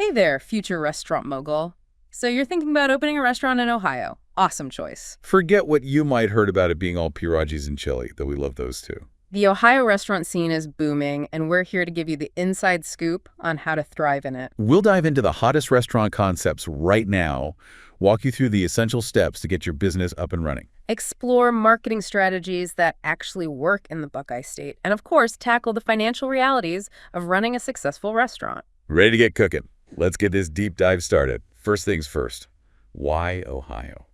Hey there, future restaurant mogul. So you're thinking about opening a restaurant in Ohio. Awesome choice. Forget what you might heard about it being all pierogies and chili, though we love those too. The Ohio restaurant scene is booming, and we're here to give you the inside scoop on how to thrive in it. We'll dive into the hottest restaurant concepts right now, walk you through the essential steps to get your business up and running. Explore marketing strategies that actually work in the Buckeye State, and of course, tackle the financial realities of running a successful restaurant. Ready to get cooking? Let's get this deep dive started. First things first, why Ohio?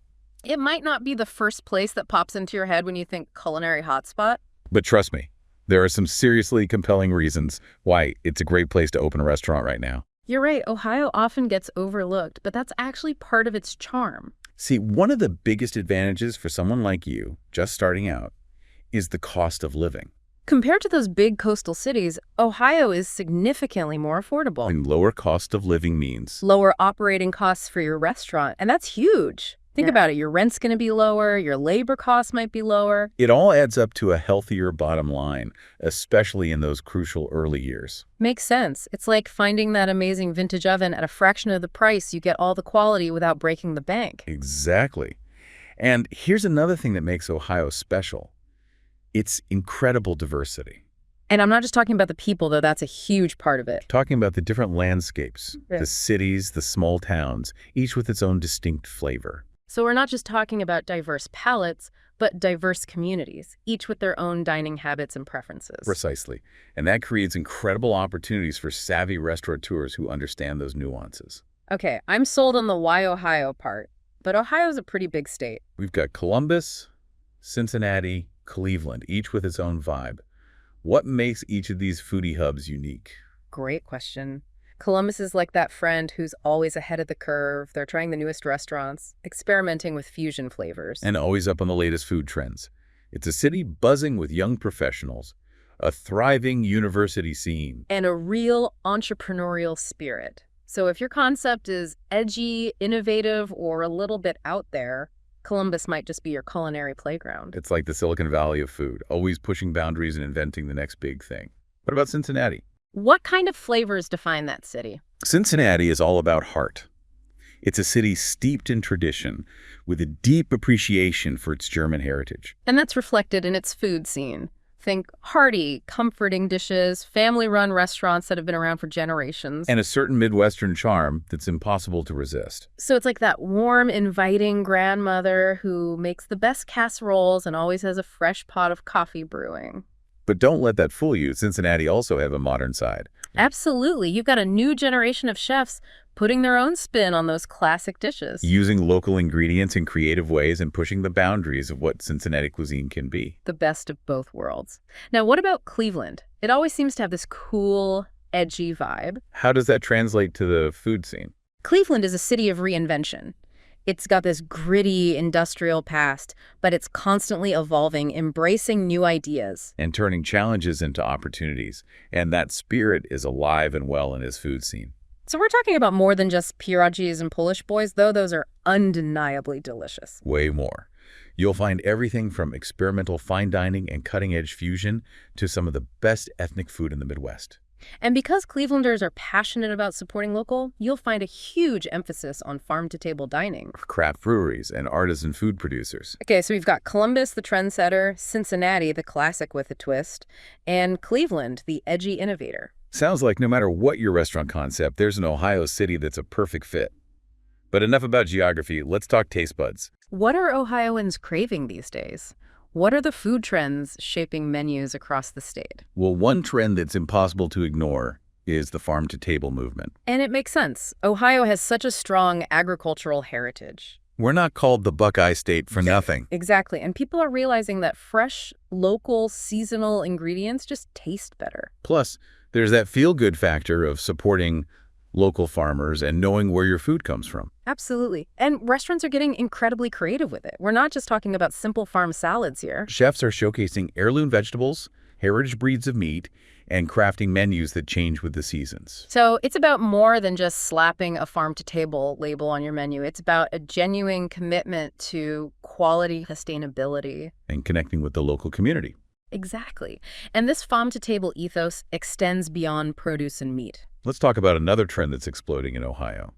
It might not be the first place that pops into your head when you think culinary hotspot. But trust me, there are some seriously compelling reasons why it's a great place to open a restaurant right now. You're right, Ohio often gets overlooked, but that's actually part of its charm. See, one of the biggest advantages for someone like you, just starting out, is the cost of living. Compared to those big coastal cities, Ohio is significantly more affordable. And lower cost of living means Lower operating costs for your restaurant, and that's huge. Think about it, your rent's going to be lower, your labor costs might be lower. it all adds up to a healthier bottom line, especially in those crucial early years. Makes sense. It's like finding that amazing vintage oven at a fraction of the price. You get all the quality without breaking the bank. Exactly. And here's another thing that makes Ohio special. It's incredible diversity. And I'm not just talking about the people, though. That's a huge part of it. Talking about the different landscapes, Yeah. the cities, the small towns, each with its own distinct flavor. So we're not just talking about diverse palates, but diverse communities, each with their own dining habits and preferences. Precisely. And that creates incredible opportunities for savvy restaurateurs who understand those nuances. Okay, I'm sold on the why Ohio part, but Ohio's a pretty big state. We've got Columbus, Cincinnati, Cleveland, each with its own vibe. What makes each of these foodie hubs unique? Great question. Columbus is like that friend who's always ahead of the curve. They're trying the newest restaurants, experimenting with fusion flavors. And always up on the latest food trends. It's a city buzzing with young professionals, a thriving university scene. And a real entrepreneurial spirit. So if your concept is edgy, innovative, or a little bit out there, Columbus might just be your culinary playground. It's like the Silicon Valley of food, always pushing boundaries and inventing the next big thing. What about Cincinnati? What kind of flavors define that city? Cincinnati is all about heart. It's a city steeped in tradition, with a deep appreciation for its German heritage. And that's reflected in its food scene. Think hearty, comforting dishes, family-run restaurants that have been around for generations. And a certain Midwestern charm that's impossible to resist. So it's like that warm, inviting grandmother who makes the best casseroles and always has a fresh pot of coffee brewing. But don't let that fool you. Cincinnati also have a modern side. Absolutely. You've got a new generation of chefs putting their own spin on those classic dishes. Using local ingredients in creative ways and pushing the boundaries of what Cincinnati cuisine can be. The best of both worlds. Now, what about Cleveland? It always seems to have this cool, edgy vibe. How does that translate to the food scene? Cleveland is a city of reinvention. It's got this gritty industrial past, but it's constantly evolving, embracing new ideas. And turning challenges into opportunities. And that spirit is alive and well in his food scene. So we're talking about more than just pierogies and Polish boys, though those are undeniably delicious. Way more. You'll find everything from experimental fine dining and cutting-edge fusion to some of the best ethnic food in the Midwest. And because Clevelanders are passionate about supporting local, you'll find a huge emphasis on farm-to-table dining. Craft breweries and artisan food producers. Okay, so we've got Columbus, the trendsetter, Cincinnati, the classic with a twist, and Cleveland, the edgy innovator. Sounds like no matter what your restaurant concept, there's an Ohio city that's a perfect fit. But enough about geography, let's talk taste buds. What are Ohioans craving these days? What are the food trends shaping menus across the state? Well, one trend that's impossible to ignore is the farm-to-table movement. And it makes sense. Ohio has such a strong agricultural heritage. We're not called the Buckeye State for nothing. Exactly. And people are realizing that fresh, local, seasonal ingredients just taste better. Plus, there's that feel-good factor of supporting local farmers and knowing where your food comes from. Absolutely. And restaurants are getting incredibly creative with it. We're not just talking about simple farm salads here. Chefs are showcasing heirloom vegetables, heritage breeds of meat, and crafting menus that change with the seasons. So it's about more than just slapping a farm-to-table label on your menu. It's about a genuine commitment to quality, sustainability. And connecting with the local community. Exactly. And this farm-to-table ethos extends beyond produce and meat. Let's talk about another trend that's exploding in Ohio.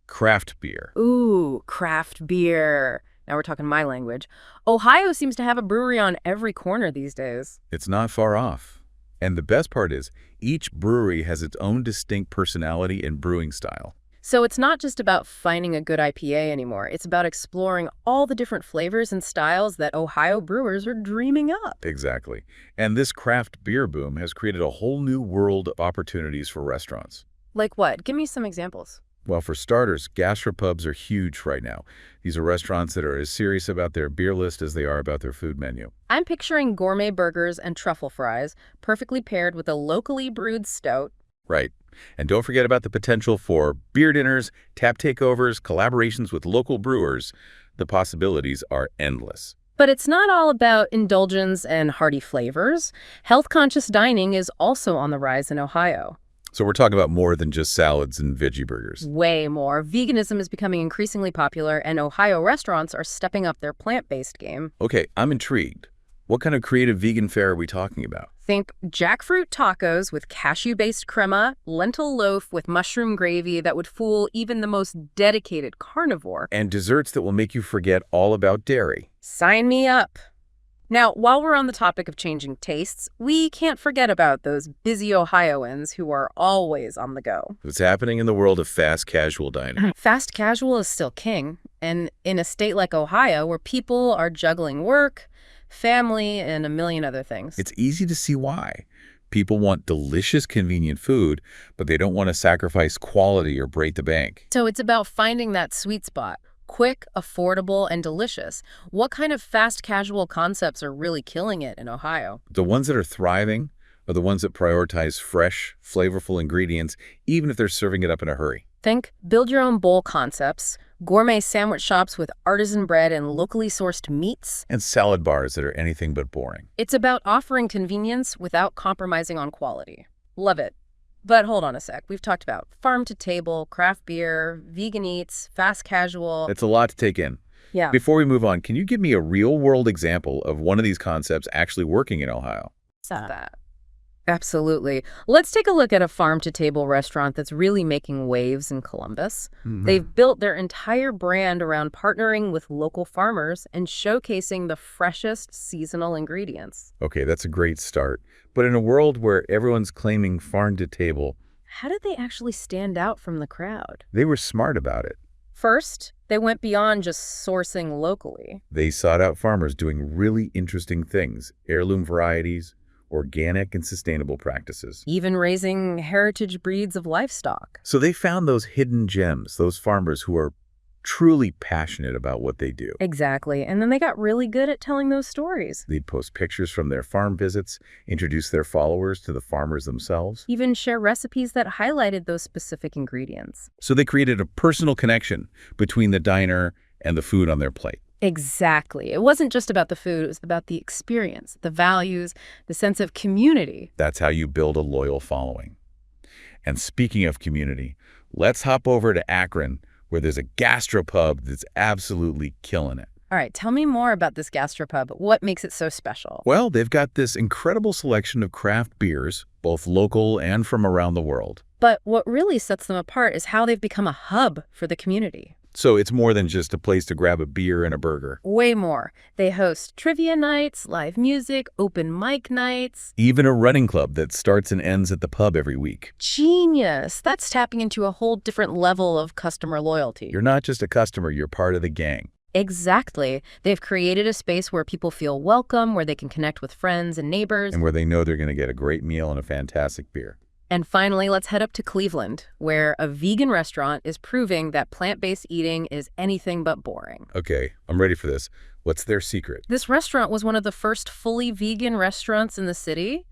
Craft beer. Ooh, craft beer. Now we're talking my language. Ohio seems to have a brewery on every corner these days. It's not far off. And the best part is, each brewery has its own distinct personality and brewing style. So it's not just about finding a good IPA anymore. It's about exploring all the different flavors and styles that Ohio brewers are dreaming up. Exactly. And this craft beer boom has created a whole new world of opportunities for restaurants. Like what? Give me some examples. Well, for starters, gastropubs are huge right now. These are restaurants that are as serious about their beer list as they are about their food menu. I'm picturing gourmet burgers and truffle fries, perfectly paired with a locally brewed stout. Right. And don't forget about the potential for beer dinners, tap takeovers, collaborations with local brewers. The possibilities are endless. But it's not all about indulgence and hearty flavors. Health-conscious dining is also on the rise in Ohio. So we're talking about more than just salads and veggie burgers. Way more. Veganism is becoming increasingly popular, and Ohio restaurants are stepping up their plant-based game. Okay, I'm intrigued. What kind of creative vegan fare are we talking about? Think jackfruit tacos with cashew-based crema, lentil loaf with mushroom gravy that would fool even the most dedicated carnivore. And desserts that will make you forget all about dairy. Sign me up. Now, while we're on the topic of changing tastes, we can't forget about those busy Ohioans who are always on the go. What's happening in the world of fast casual dining? Fast casual is still king, and in a state like Ohio, where people are juggling work, family, and a million other things. It's easy to see why. People want delicious, convenient food, but they don't want to sacrifice quality or break the bank. So it's about finding that sweet spot. Quick, affordable, and delicious. What kind of fast casual concepts are really killing it in Ohio? The ones that are thriving are the ones that prioritize fresh, flavorful ingredients, even if they're serving it up in a hurry. Think build-your-own-bowl concepts, gourmet sandwich shops with artisan bread and locally sourced meats. And salad bars that are anything but boring. It's about offering convenience without compromising on quality. Love it. But hold on a sec. We've talked about farm-to-table, craft beer, vegan eats, fast casual. It's a lot to take in. Yeah. Before we move on, can you give me a real-world example of one of these concepts actually working in Ohio? That. Absolutely. Let's take a look at a farm-to-table restaurant that's really making waves in Columbus. They've built their entire brand around partnering with local farmers and showcasing the freshest seasonal ingredients. Okay, that's a great start. But in a world where everyone's claiming farm-to-table, How did they actually stand out from the crowd? they were smart about it. First, they went beyond just sourcing locally. They sought out farmers doing really interesting things, heirloom varieties, organic and sustainable practices. Even raising heritage breeds of livestock. So they found those hidden gems, those farmers who are truly passionate about what they do. Exactly. And then they got really good at telling those stories. They'd post pictures from their farm visits, introduce their followers to the farmers themselves. Even share recipes that highlighted those specific ingredients. So they created a personal connection between the diner and the food on their plate. Exactly. It wasn't just about the food, it was about the experience, the values, the sense of community. That's how you build a loyal following. And speaking of community, let's hop over to Akron, where there's a gastropub that's absolutely killing it. All right, tell me more about this gastropub. What makes it so special? Well, they've got this incredible selection of craft beers, both local and from around the world. But what really sets them apart is how they've become a hub for the community. So it's more than just a place to grab a beer and a burger. Way more. They host trivia nights, live music, open mic nights. Even a running club that starts and ends at the pub every week. Genius. That's tapping into a whole different level of customer loyalty. You're not just a customer, you're part of the gang. Exactly. They've created a space where people feel welcome, where they can connect with friends and neighbors. And where they know they're going to get a great meal and a fantastic beer. And finally, let's head up to Cleveland, where a vegan restaurant is proving that plant-based eating is anything but boring. Okay, I'm ready for this. What's their secret? This restaurant was one of the first fully vegan restaurants in the city,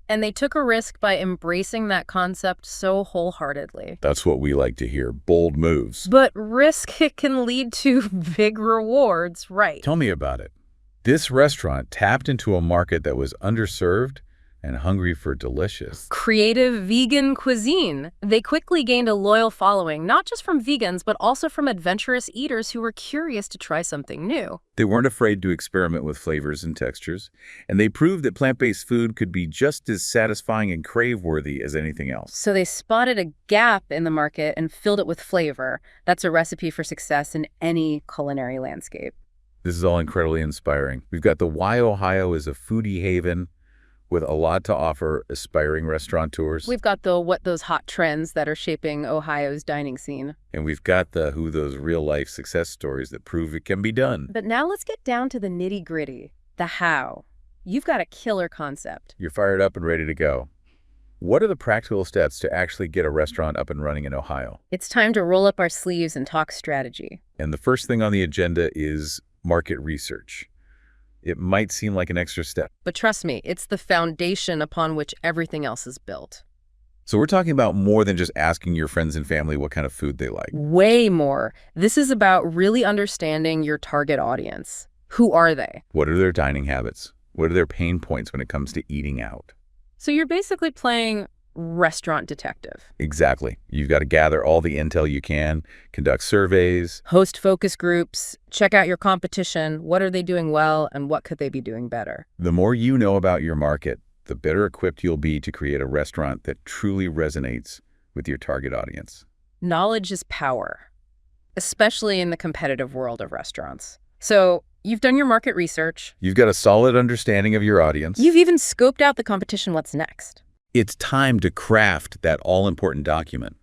and they took a risk by embracing that concept so wholeheartedly. That's what we like to hear, bold moves. But risk can lead to big rewards, right? Tell me about it. This restaurant tapped into a market that was underserved And hungry for delicious. Creative vegan cuisine. They quickly gained a loyal following, not just from vegans, but also from adventurous eaters who were curious to try something new. They weren't afraid to experiment with flavors and textures, and they proved that plant-based food could be just as satisfying and crave-worthy as anything else. So they spotted a gap in the market and filled it with flavor. That's a recipe for success in any culinary landscape. This is all incredibly inspiring. We've got the Why Ohio is a foodie haven with a lot to offer aspiring restaurateurs. We've got the what those hot trends that are shaping Ohio's dining scene. And we've got the who those real-life success stories that prove it can be done. But now let's get down to the nitty-gritty, the how. You've got a killer concept. You're fired up and ready to go. What are the practical steps to actually get a restaurant up and running in Ohio? It's time to roll up our sleeves and talk strategy. And the first thing on the agenda is market research. It might seem like an extra step. But trust me, it's the foundation upon which everything else is built. So we're talking about more than just asking your friends and family what kind of food they like. Way more. This is about really understanding your target audience. Who are they? What are their dining habits? What are their pain points when it comes to eating out? So you're basically playing restaurant detective. Exactly. You've got to gather all the intel you can, conduct surveys, Host focus groups, check out your competition. What are they doing well and what could they be doing better? The more you know about your market, the better equipped you'll be to create a restaurant that truly resonates with your target audience. Knowledge is power, especially in the competitive world of restaurants. So you've done your market research. You've got a solid understanding of your audience. You've even scoped out the competition. What's next? It's time to craft that all-important document,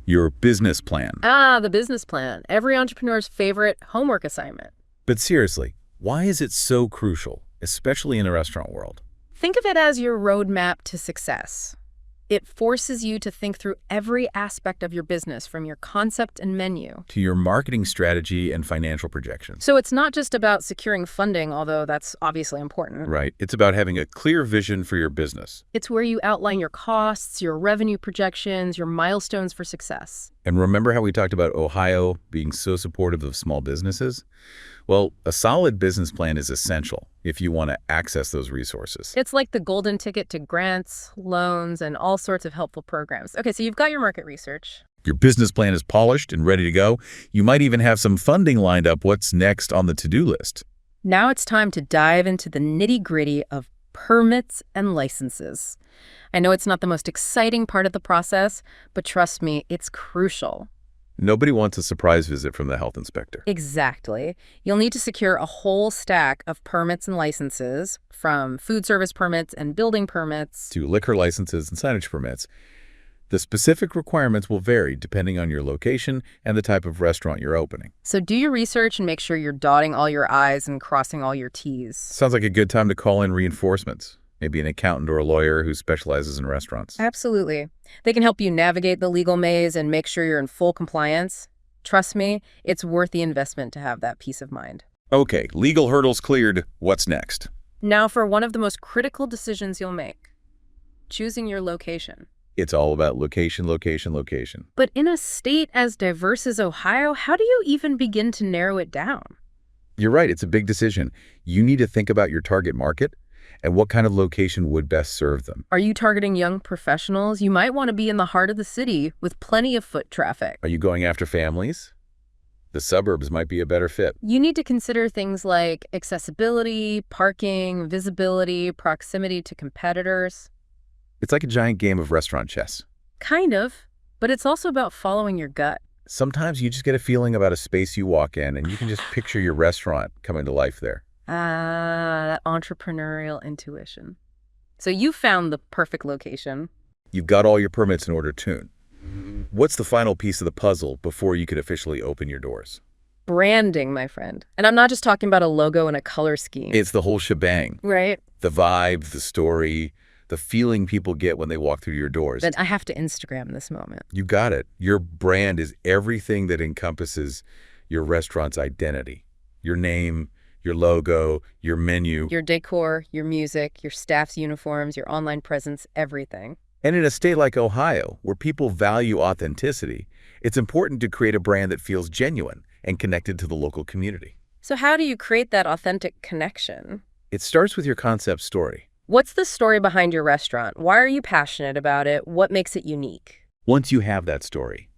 your business plan. The business plan. Every entrepreneur's favorite homework assignment. But seriously, why is it so crucial, especially in the restaurant world? Think of it as your roadmap to success. It forces you to think through every aspect of your business, from your concept and menu to your marketing strategy and financial projections. So it's not just about securing funding, although that's obviously important. Right. It's about having a clear vision for your business. It's where you outline your costs, your revenue projections, your milestones for success. And remember how we talked about Ohio being so supportive of small businesses? Well, a solid business plan is essential if you want to access those resources. It's like the golden ticket to grants, loans, and all sorts of helpful programs. Okay, so you've got your market research. Your business plan is polished and ready to go. You might even have some funding lined up. What's next on the to-do list? Now it's time to dive into the nitty-gritty of permits and licenses. I know it's not the most exciting part of the process, but trust me, it's crucial. Nobody wants a surprise visit from the health inspector. Exactly. You'll need to secure a whole stack of permits and licenses, from food service permits and building permits to liquor licenses and signage permits. The specific requirements will vary depending on your location and the type of restaurant you're opening. So do your research and make sure you're dotting all your I's and crossing all your T's. Sounds like a good time to call in reinforcements. Maybe an accountant or a lawyer who specializes in restaurants. Absolutely. They can help you navigate the legal maze and make sure you're in full compliance. Trust me, it's worth the investment to have that peace of mind. Okay, legal hurdles cleared. What's next? Now for one of the most critical decisions you'll make. Choosing your location. It's all about location, location, location. But in a state as diverse as Ohio, how do you even begin to narrow it down? You're right, it's a big decision. You need to think about your target market and what kind of location would best serve them. Are you targeting young professionals? You might want to be in the heart of the city with plenty of foot traffic. Are you going after families? The suburbs might be a better fit. You need to consider things like accessibility, parking, visibility, proximity to competitors. It's like a giant game of restaurant chess. Kind of, but it's also about following your gut. Sometimes you just get a feeling about a space you walk in and you can just picture your restaurant coming to life there. That entrepreneurial intuition. So you found the perfect location. You've got all your permits in order to tune. What's the final piece of the puzzle before you could officially open your doors? Branding, my friend. And I'm not just talking about a logo and a color scheme. It's the whole shebang. Right. The vibe, the story, the feeling people get when they walk through your doors. But I have to Instagram this moment. You got it. Your brand is everything that encompasses your restaurant's identity. Your name, your logo, your menu. Your decor, your music, your staff's uniforms, your online presence, everything. And in a state like Ohio, where people value authenticity, it's important to create a brand that feels genuine and connected to the local community. So how do you create that authentic connection? It starts with your concept story. What's the story behind your restaurant? Why are you passionate about it? What makes it unique? Once you have that story,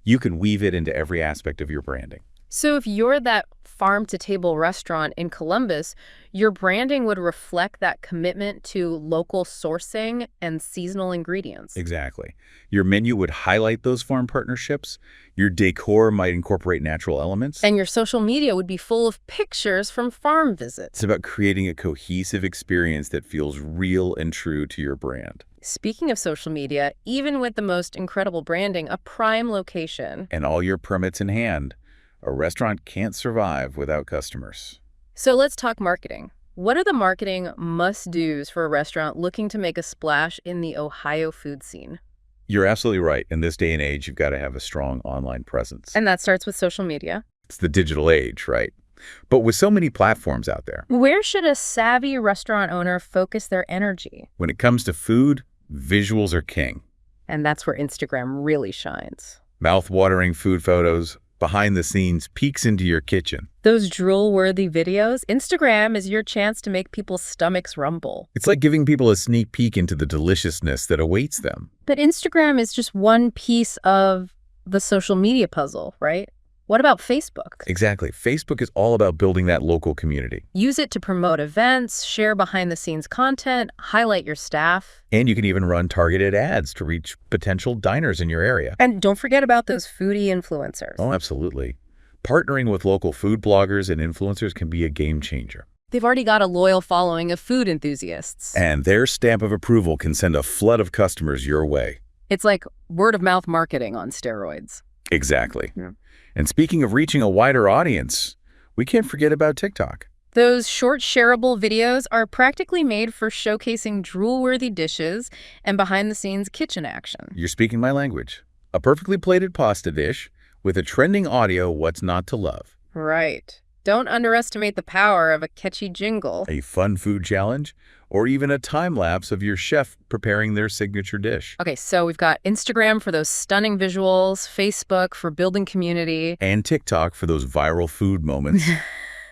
you can weave it into every aspect of your branding. So if you're that farm-to-table restaurant in Columbus, your branding would reflect that commitment to local sourcing and seasonal ingredients. Exactly. Your menu would highlight those farm partnerships. Your decor might incorporate natural elements. And your social media would be full of pictures from farm visits. It's about creating a cohesive experience that feels real and true to your brand. Speaking of social media, even with the most incredible branding, a prime location. And all your permits in hand, a restaurant can't survive without customers. So let's talk marketing. What are the marketing must-dos for a restaurant looking to make a splash in the Ohio food scene? You're absolutely right. In this day and age, you've got to have a strong online presence. And that starts with social media. It's the digital age, right? But with so many platforms out there, Where should a savvy restaurant owner focus their energy? when it comes to food, visuals are king. And that's where Instagram really shines. Mouth-watering food photos, behind-the-scenes peeks into your kitchen. Those drool-worthy videos, Instagram is your chance to make people's stomachs rumble. It's like giving people a sneak peek into the deliciousness that awaits them. But Instagram is just one piece of the social media puzzle, right? What about Facebook? Exactly. Facebook is all about building that local community. Use it to promote events, share behind-the-scenes content, highlight your staff. And you can even run targeted ads to reach potential diners in your area. And don't forget about those foodie influencers. Oh, absolutely. Partnering with local food bloggers and influencers can be a game changer. They've already got a loyal following of food enthusiasts. And their stamp of approval can send a flood of customers your way. It's like word-of-mouth marketing on steroids. Exactly. Yeah. And speaking of reaching a wider audience, we can't forget about TikTok. Those short shareable videos are practically made for showcasing drool-worthy dishes and behind-the-scenes kitchen action. You're speaking my language. A perfectly plated pasta dish with a trending audio, what's not to love? Right. Don't underestimate the power of a catchy jingle. A fun food challenge, or even a time-lapse of your chef preparing their signature dish. Okay, so we've got Instagram for those stunning visuals, Facebook for building community. And TikTok for those viral food moments.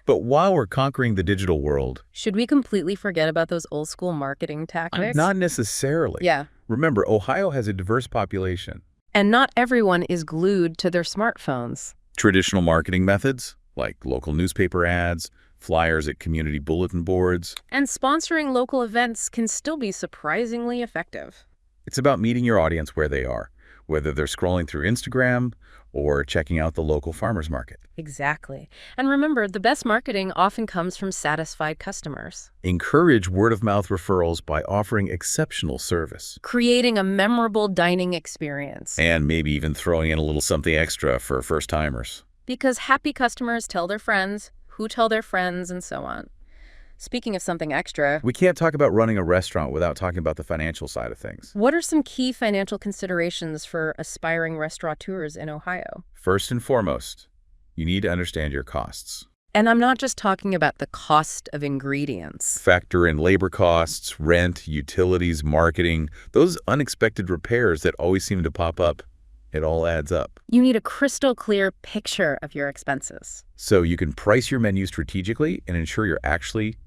But while we're conquering the digital world, Should we completely forget about those old-school marketing tactics? not necessarily. Yeah. Remember, Ohio has a diverse population. And not everyone is glued to their smartphones. Traditional marketing methods, like local newspaper ads, flyers at community bulletin boards. And sponsoring local events can still be surprisingly effective. It's about meeting your audience where they are, whether they're scrolling through Instagram or checking out the local farmers market. Exactly. And remember, the best marketing often comes from satisfied customers. Encourage word-of-mouth referrals by offering exceptional service. Creating a memorable dining experience. And maybe even throwing in a little something extra for first-timers. Because happy customers tell their friends, who tell their friends, and so on. Speaking of something extra, We can't talk about running a restaurant without talking about the financial side of things. what are some key financial considerations for aspiring restaurateurs in Ohio? First and foremost, you need to understand your costs. And I'm not just talking about the cost of ingredients. Factor in labor costs, rent, utilities, marketing, those unexpected repairs that always seem to pop up. It all adds up. You need a crystal clear picture of your expenses. So you can price your menu strategically and ensure you're actually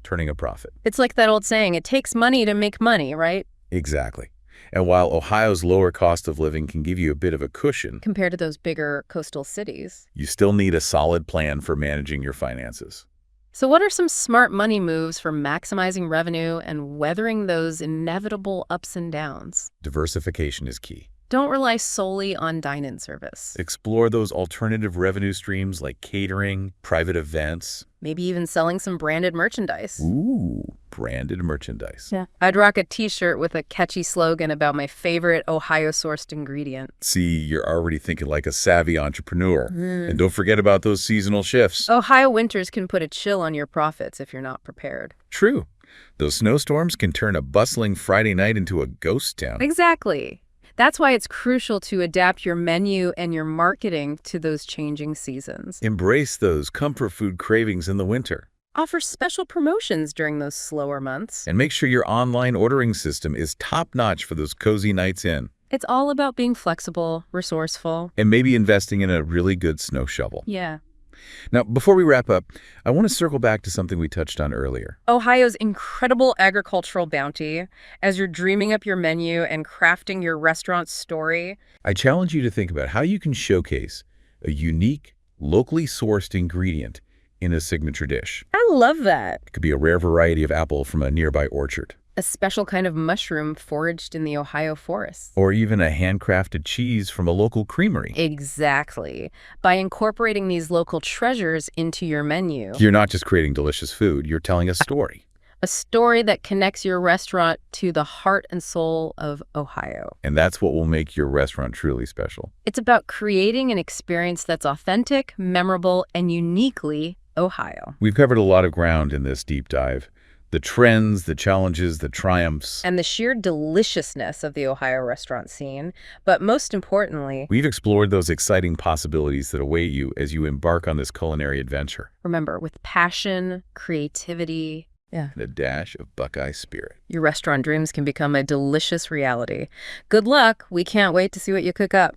turning a profit. It's like that old saying, it takes money to make money, right? Exactly. And while Ohio's lower cost of living can give you a bit of a cushion, Compared to those bigger coastal cities. you still need a solid plan for managing your finances. So what are some smart money moves for maximizing revenue and weathering those inevitable ups and downs? Diversification is key. Don't rely solely on dine-in service. Explore those alternative revenue streams like catering, private events. Maybe even selling some branded merchandise. Ooh, branded merchandise. Yeah. I'd rock a t-shirt with a catchy slogan about my favorite Ohio-sourced ingredient. See, you're already thinking like a savvy entrepreneur. And don't forget about those seasonal shifts. Ohio winters can put a chill on your profits if you're not prepared. True. Those snowstorms can turn a bustling Friday night into a ghost town. Exactly. That's why it's crucial to adapt your menu and your marketing to those changing seasons. Embrace those comfort food cravings in the winter. Offer special promotions during those slower months. And make sure your online ordering system is top-notch for those cozy nights in. It's all about being flexible, resourceful. And maybe investing in a really good snow shovel. Yeah. Now, before we wrap up, I want to circle back to something we touched on earlier. Ohio's incredible agricultural bounty. As you're dreaming up your menu and crafting your restaurant's story, I challenge you to think about how you can showcase a unique, locally sourced ingredient in a signature dish. I love that. It could be a rare variety of apple from a nearby orchard, A special kind of mushroom foraged in the Ohio forests. or even a handcrafted cheese from a local creamery. Exactly. By incorporating these local treasures into your menu, You're not just creating delicious food, you're telling a story. a story that connects your restaurant to the heart and soul of Ohio. And that's what will make your restaurant truly special. It's about creating an experience that's authentic, memorable, and uniquely Ohio. We've covered a lot of ground in this deep dive. The trends, the challenges, the triumphs. And the sheer deliciousness of the Ohio restaurant scene. But most importantly, We've explored those exciting possibilities that await you as you embark on this culinary adventure. remember, with passion, creativity, And a dash of Buckeye spirit. your restaurant dreams can become a delicious reality. Good luck. We can't wait to see what you cook up.